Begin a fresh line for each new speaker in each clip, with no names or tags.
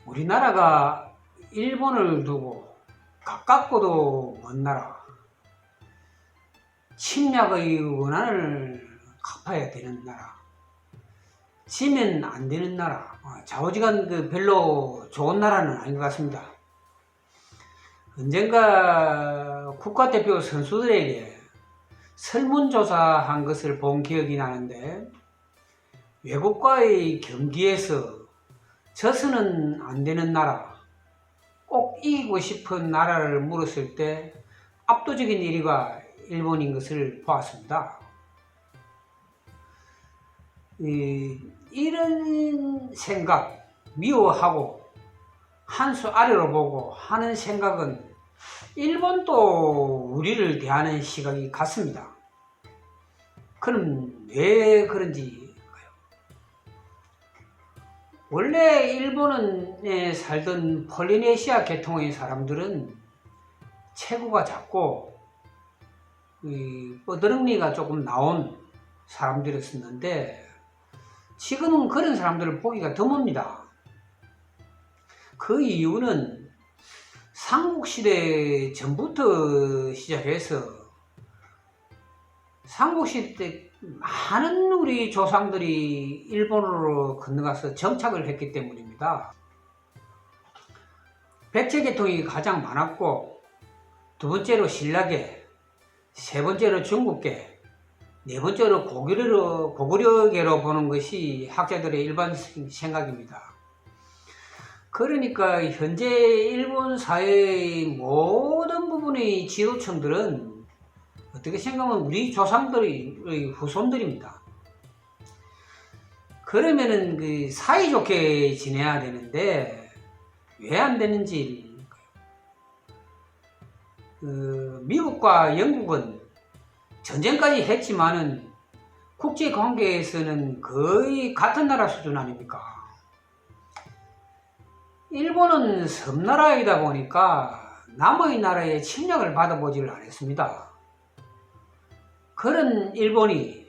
우리나라가 일본을 두고 가깝고도 먼 나라, 침략의 원한을 갚아야 되는 나라, 지면 안 되는 나라, 좌우지간 별로 좋은 나라는 아닌 것 같습니다. 언젠가 국가대표 선수들에게 설문조사한 것을 본 기억이 나는데, 외국과의 경기에서 져서는 안 되는 나라, 꼭 이기고 싶은 나라를 물었을 때 압도적인 1위가 일본인 것을 보았습니다. 이런 생각, 미워하고 한 수 아래로 보고 하는 생각은 일본도 우리를 대하는 시각이 같습니다. 그럼 왜 그런지, 원래 일본에 살던 폴리네시아 계통의 사람들은 체구가 작고 뻐드렁니가 조금 나온 사람들이었었는데, 지금은 그런 사람들을 보기가 드뭅니다. 그 이유는 삼국시대 전부터 시작해서 삼국시대 때 많은 우리 조상들이 일본으로 건너가서 정착을 했기 때문입니다. 백제계통이 가장 많았고, 두 번째로 신라계, 세 번째로 중국계, 네 번째로 고구려계로 보는 것이 학자들의 일반 생각입니다. 그러니까 현재 일본 사회의 모든 부분의 지도층들은 어떻게 생각하면 우리 조상들의 후손들입니다. 그러면은 사이좋게 지내야 되는데 왜 안 되는지, 미국과 영국은 전쟁까지 했지만은 국제 관계에서는 거의 같은 나라 수준 아닙니까? 일본은 섬나라이다 보니까 남의 나라에 침략을 받아보지를 않았습니다. 그런 일본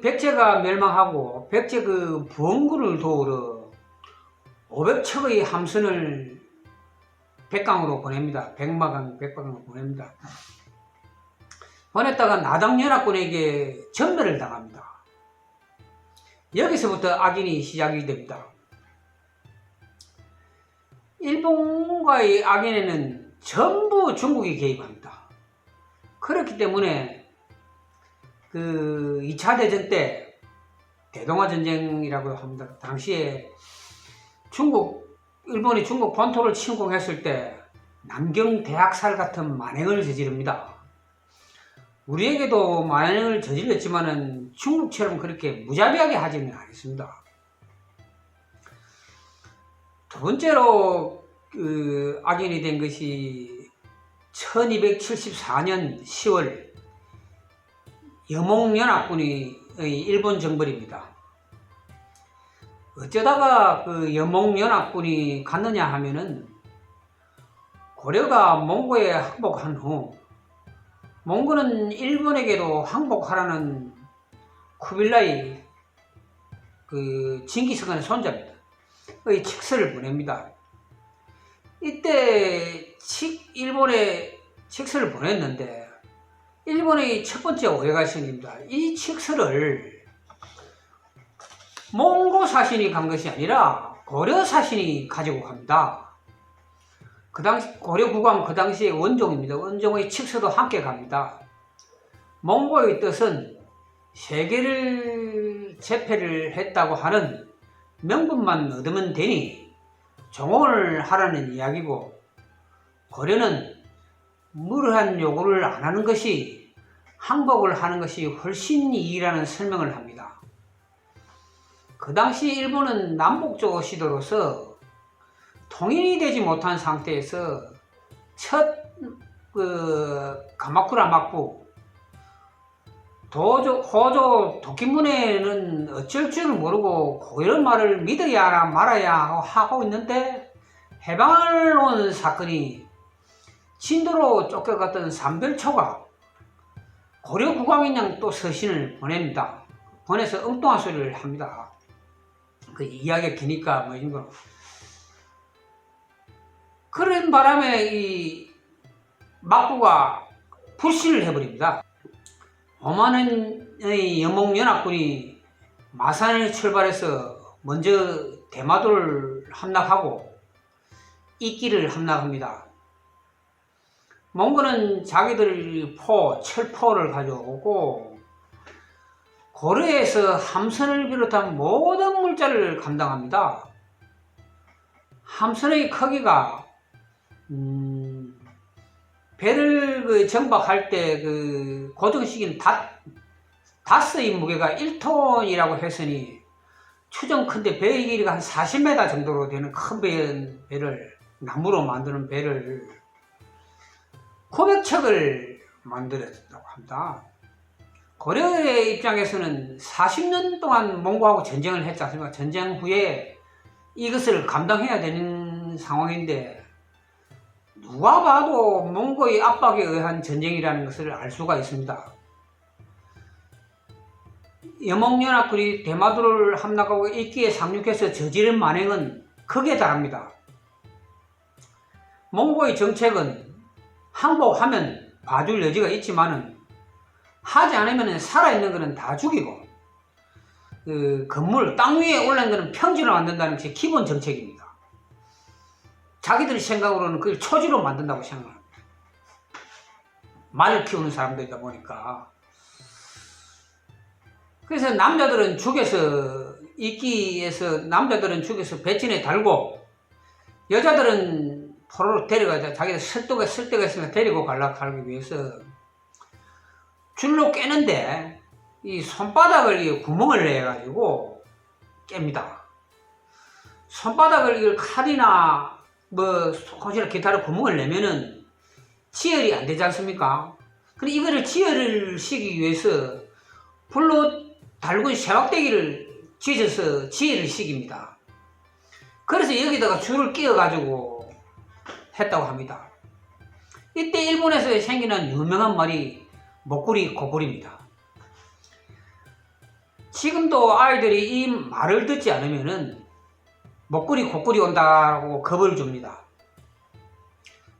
백제가 멸망하고 백제 부원군을 도우러 500척의 함선을 백강으로 보냅니다. 백마강 보냅니다. 보냈다가 나당연합군에게 전멸을 당합니다. 여기서부터 악인이 시작이 됩니다. 일본과의 악인에는 전부 중국이 개입합니다. 그렇기 때문에 2차 대전 때 대동아전쟁이라고 합니다. 당시에 일본이 중국 본토를 침공했을 때 남경대학살 같은 만행을 저지릅니다. 우리에게도 만행을 저질렀지만은 중국처럼 그렇게 무자비하게 하지는 않았습니다. 두 번째로 악인이 된 것이 1274년 10월 여몽연합군의 일본 정벌입니다. 어쩌다가 여몽연합군이 갔느냐 하면은, 고려가 몽고에 항복한 후 몽고는 일본에게도 항복하라는 쿠빌라이 징기스칸의 손자입니다. 의 칙서를 보냅니다. 이때 일본에 칙서를 보냈는데, 일본의 첫 번째 오해가 생깁니다. 이 칙서를 몽고 사신이 간 것이 아니라 고려 사신이 가지고 갑니다. 그 당시 고려 국왕, 그 당시의 원종입니다. 원종의 칙서도 함께 갑니다. 몽고의 뜻은 세계를 제패를 했다고 하는 명분만 얻으면 되니 종언을 하라는 이야기고, 고려는 무례한 요구를 안 하는 것이, 항복을 하는 것이 훨씬 이익이라는 설명을 합니다. 그 당시 일본은 남북조 시도로서 통일이 되지 못한 상태에서 첫 가마쿠라 막부, 호조 도끼문에는 어쩔 줄 모르고 고려 말을 믿어야 하나 말아야 하고 있는데, 해방을 온 사건이 진도로 쫓겨갔던 삼별초가 고려 국왕인 양 또 서신을 보냅니다. 번에서 엉뚱한 소리를 합니다. 그 이야기가 기니까 뭐 이런 거. 그런 바람에 이 막부가 불신을 해버립니다. 오만의 여몽연합군이 마산을 출발해서 먼저 대마도를 함락하고 이끼를 함락합니다. 몽골은 자기들 철포를 가져오고 고려에서 함선을 비롯한 모든 물자를 감당합니다. 함선의 크기가 배를 정박할 때 고정시킨 닷의 무게가 1톤이라고 했으니 추정 큰데 배의 길이가 한 40m 정도로 되는 큰 배를 나무로 만드는 배를 900척을 만들었다고 합니다. 고려의 입장에서는 40년 동안 몽고하고 전쟁을 했지 않습니까? 전쟁 후에 이것을 감당해야 되는 상황인데 누가 봐도 몽고의 압박에 의한 전쟁이라는 것을 알 수가 있습니다. 여몽연합군이 대마도를 함락하고 이끼에 상륙해서 저지른 만행은 극에 달합니다. 몽고의 정책은 항복하면 봐줄 여지가 있지만은 하지 않으면 살아있는 것은 다 죽이고 건물 땅 위에 올라온 것은 평지로 만든다는 것이 기본 정책입니다. 자기들 생각으로는 그걸 초지로 만든다고 생각합니다. 말을 키우는 사람들이다 보니까. 그래서 남자들은 이끼에서 남자들은 죽여서 배진에 달고 여자들은 포로로 데려가자. 자기들 쓸 데가 있으면 데리고 가기 위해서 줄로 깨는데 이 손바닥을 구멍을 내가지고 깹니다. 손바닥을 이걸 칼이나 손이나 기타로 구멍을 내면은 지혈이 안 되지 않습니까? 근데 이거를 지혈을 시키기 위해서 불로 달군 세박대기를 쥐어서 지혈을 시킵니다. 그래서 여기다가 줄을 끼워가지고 했다고 합니다. 이때 일본에서 생기는 유명한 말이 목구리 고구리입니다. 지금도 아이들이 이 말을 듣지 않으면은 목구리 고구리 온다고 겁을 줍니다.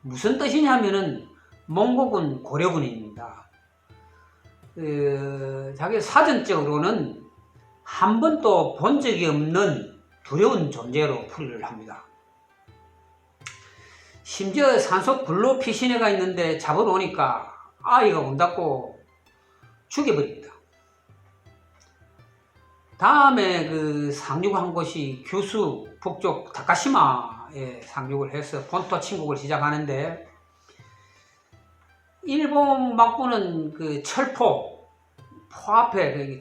무슨 뜻이냐면은 몽고군 고려군입니다. 자기 사전적으로는 한 번도 본 적이 없는 두려운 존재로 풀이를 합니다. 심지어 산속 불로 피신해가 있는데 잡으러 오니까 아이가 온다고 죽여버립니다. 다음에 상륙한 곳이 규슈 북쪽 다카시마에 상륙을 해서 본토 침공을 시작하는데 일본 막부는 철포 앞에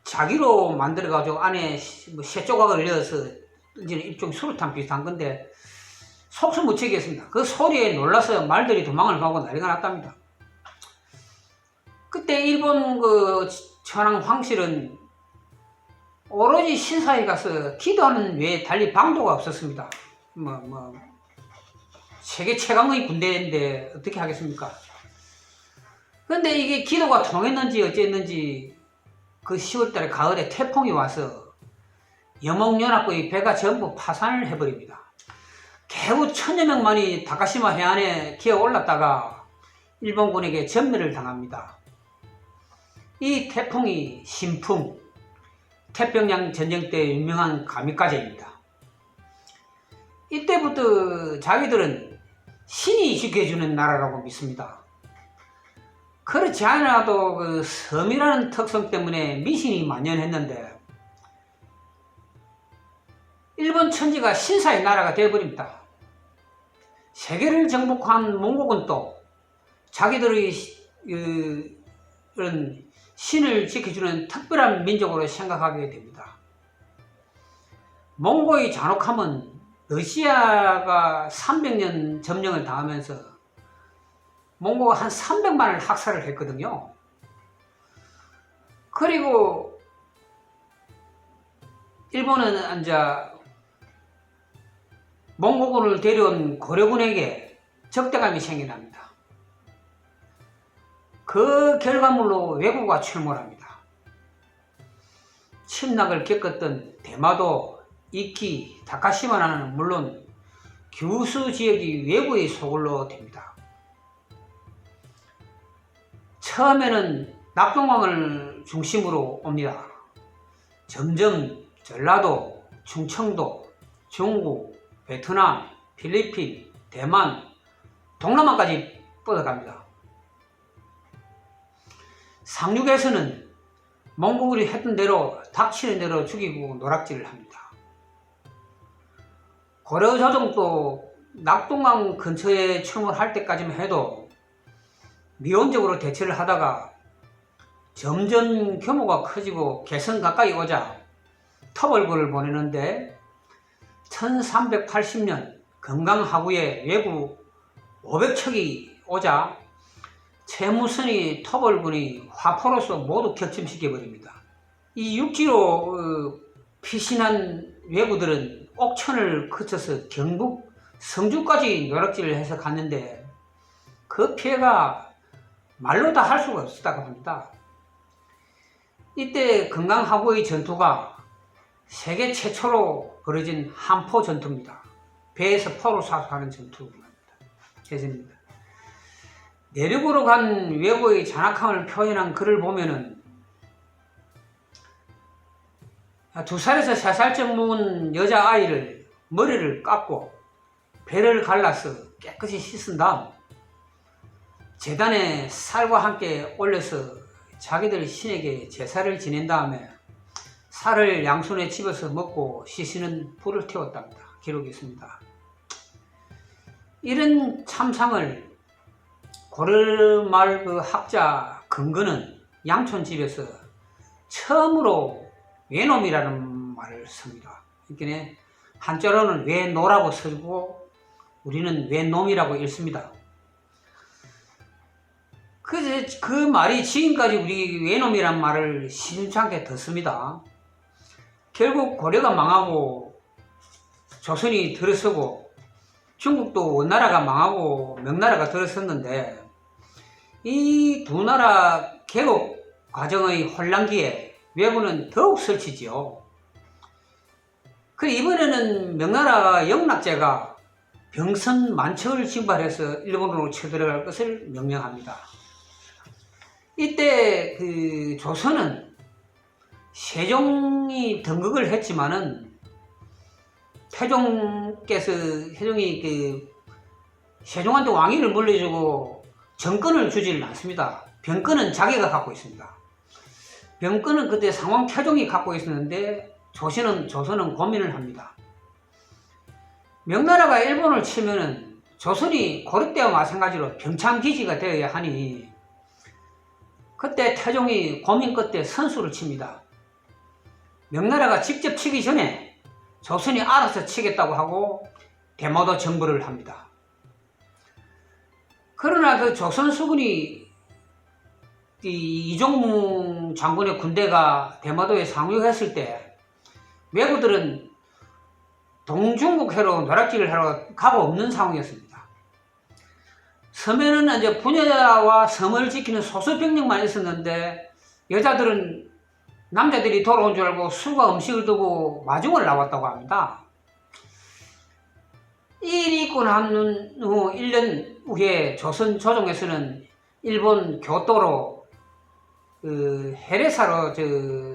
자기로 만들어가지고 안에 쇠 조각을 넣어서 던지는 일종의 수류탄 비슷한 건데 속수 무치게 했습니다. 그 소리에 놀라서 말들이 도망을 가고 난리가 났답니다. 그때 일본 천황 황실은 오로지 신사에 가서 기도하는 외에 달리 방도가 없었습니다. 세계 최강의 군대인데 어떻게 하겠습니까? 근데 이게 기도가 통했는지 어쨌는지 그 10월달에 가을에 태풍이 와서 여몽연합군의 배가 전부 파산을 해버립니다. 겨우 1000여 명만이 다카시마 해안에 기어 올랐다가 일본군에게 전멸을 당합니다. 이 태풍이 신풍, 태평양 전쟁 때 유명한 가미카제입니다. 이때부터 자기들은 신이 지켜주는 나라라고 믿습니다. 그렇지 않아도 섬이라는 특성 때문에 미신이 만연했는데 일본 천지가 신사의 나라가 되어버립니다. 세계를 정복한 몽고군도 자기들의 그런 신을 지켜주는 특별한 민족으로 생각하게 됩니다. 몽고의 잔혹함은 러시아가 300년 점령을 당하면서 몽고가 한 300만을 학살을 했거든요. 그리고 일본은 이제 몽고군을 데려온 고려군에게 적대감이 생겨납니다. 그 결과물로 왜구가 출몰합니다. 침략을 겪었던 대마도, 이키, 다카시마나는 물론 규슈 지역이 외부의 소굴로 됩니다. 처음에는 낙동강을 중심으로 옵니다. 점점 전라도, 충청도, 중국, 베트남, 필리핀, 대만, 동남아까지 뻗어갑니다. 상륙에서는 몽고들이 했던 대로 닥치는 대로 죽이고 노락질을 합니다. 고려조정도 낙동강 근처에 출몰할 때까지만 해도 미온적으로 대처를 하다가 점점 규모가 커지고 개성 가까이 오자 터벌구를 보내는데 1380년 금강하구에 외구 500척이 오자 채무선이 터벌군이 화포로서 모두 격침시켜버립니다. 이 육지로 피신한 왜구들은 옥천을 거쳐서 경북 성주까지 노략질을 해서 갔는데 그 피해가 말로 다 할 수가 없었다고 합니다. 이때 금강하구의 전투가 세계 최초로 벌어진 한포 전투입니다. 배에서 포로 쏴서 하는 전투입니다. 해전입니다. 내륙으로 간 왜구의 잔악함을 표현한 글을 보면은 2살에서 3살쯤 먹은 여자아이를 머리를 깎고 배를 갈라서 깨끗이 씻은 다음 제단에 쌀과 함께 올려서 자기들 신에게 제사를 지낸 다음에 살을 양손에 집어서 먹고 씻는 불을 태웠답니다. 기록이 있습니다. 이런 참상을 고려말 그 학자 근거는 양촌집에서 처음으로 외놈이라는 말을 씁니다. 그러니까 한자로는 외노라고 쓰고 우리는 외놈이라고 읽습니다. 그 말이 지금까지 우리 외놈이란 말을 심심찮게 듣습니다. 결국 고려가 망하고 조선이 들어서고 중국도 원나라가 망하고 명나라가 들어섰는데 이 두 나라 개국 과정의 혼란기에 왜구는 더욱 설치지요. 이번에는 명나라 영락제가 병선 만척을 징발해서 일본으로 쳐들어갈 것을 명령합니다. 이때 조선은 세종이 등극을 했지만은 세종이 세종한테 왕위를 물려주고 정권을 주지는 않습니다. 병권은 자기가 갖고 있습니다. 병권은 그때 상왕 태종이 갖고 있었는데 조선은 고민을 합니다. 명나라가 일본을 치면은 조선이 고려 때와 마찬가지로 병창기지가 되어야 하니 그때 태종이 고민 끝에 선수를 칩니다. 명나라가 직접 치기 전에 조선이 알아서 치겠다고 하고 대마도 정벌을 합니다. 그러나 그 조선 수군이 이종무 장군의 군대가 대마도에 상륙했을 때 왜구들은 동중국해로 노략질을 하러 가고 없는 상황이었습니다. 섬에는 이제 부녀와 섬을 지키는 소수병력만 있었는데 여자들은 남자들이 돌아온 줄 알고 술과 음식을 두고 마중을 나왔다고 합니다. 일이 있고 난 후 1년 후에 조선 조정에서는 일본 교토로 해례사로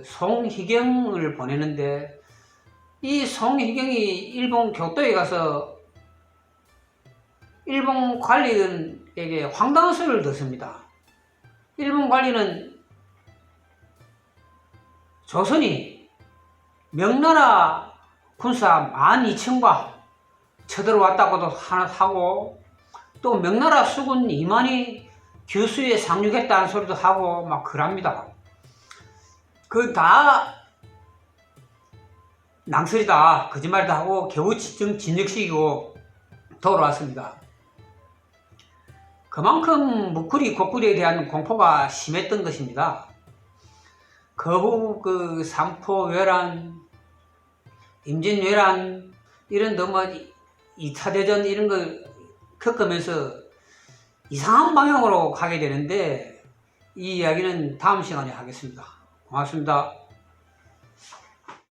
송희경을 보내는데 이 송희경이 일본 교토에 가서 일본 관리인에게 황당한 소리를 듣습니다. 일본 관리는 조선이 명나라 군사 12,000과 쳐들어왔다고도 하고 또 명나라 수군 2만이 규수에 상륙했다는 소리도 하고 막 그럽니다. 다 낭설이다 거짓말도 하고 겨우 진정시키고 돌아왔습니다. 그만큼 무쿠리 고구려에 대한 공포가 심했던 것입니다. 그 후 삼포외란, 임진왜란 이런 너무 2차 대전 이런 걸 겪으면서 이상한 방향으로 가게 되는데 이 이야기는 다음 시간에 하겠습니다. 고맙습니다.